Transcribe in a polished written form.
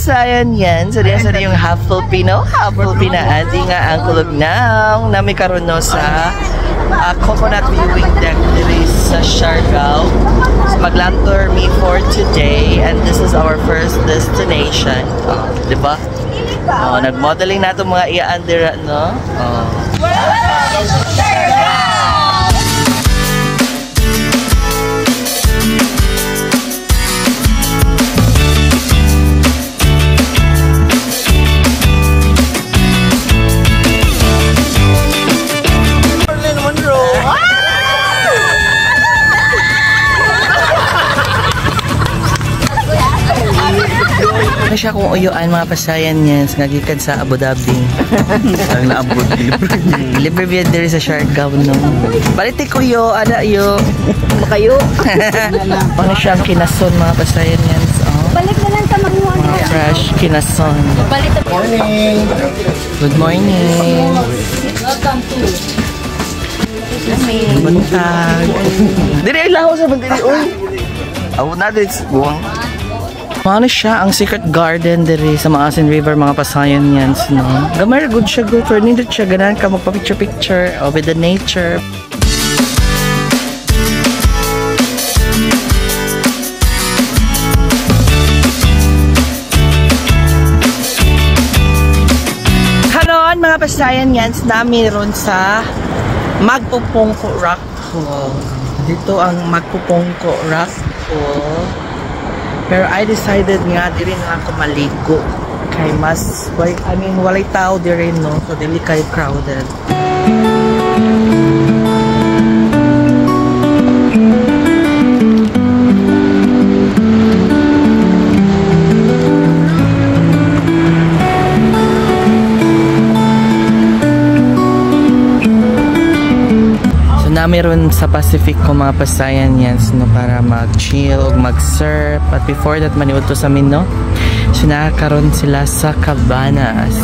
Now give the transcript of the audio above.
pasayan yan. So diyan sa yung half Filipino, half Filipina ati nga ang kulugnaw na may karon no sa coconut viewing deck diri sa Siargao. So maglantor me for today and this is our first destination. Diba? Nag-modeling na itong mga iyaan dira, no? Ano siya kung uyuan mga pasayan yan ngagikan sa Abu Dhabi. Ang naabot Libreville diri sa Siargao no. Balitik ko yo, ada yo. Makayo. Ano siya ang kinason mga pasayan yan. Balik na lang ka magmuha. Fresh kinason. Morning. Good morning. Welcome to Buntag. Diri ay laho sa diri oy. Aw na dit buwang. Ano siya ang secret garden diri sa Maasin River mga pasayan yan no. Gamay good siya go for nindot siya ganan ka magpa-picture with the nature. Karon mga pasayan yan namin ron sa Magpupungko Rock Pool. Dito ang Magpupungko Rock Pool. Pero I decided nga diri nga ako maligo kay mas walay tao diri no, so dili kay crowded. Meron sa Pacific ko mga pasayan yan no, para mag-chill o mag-surf. But before that maniwad to sa amin no, sinakaroon sila sa Cabanas.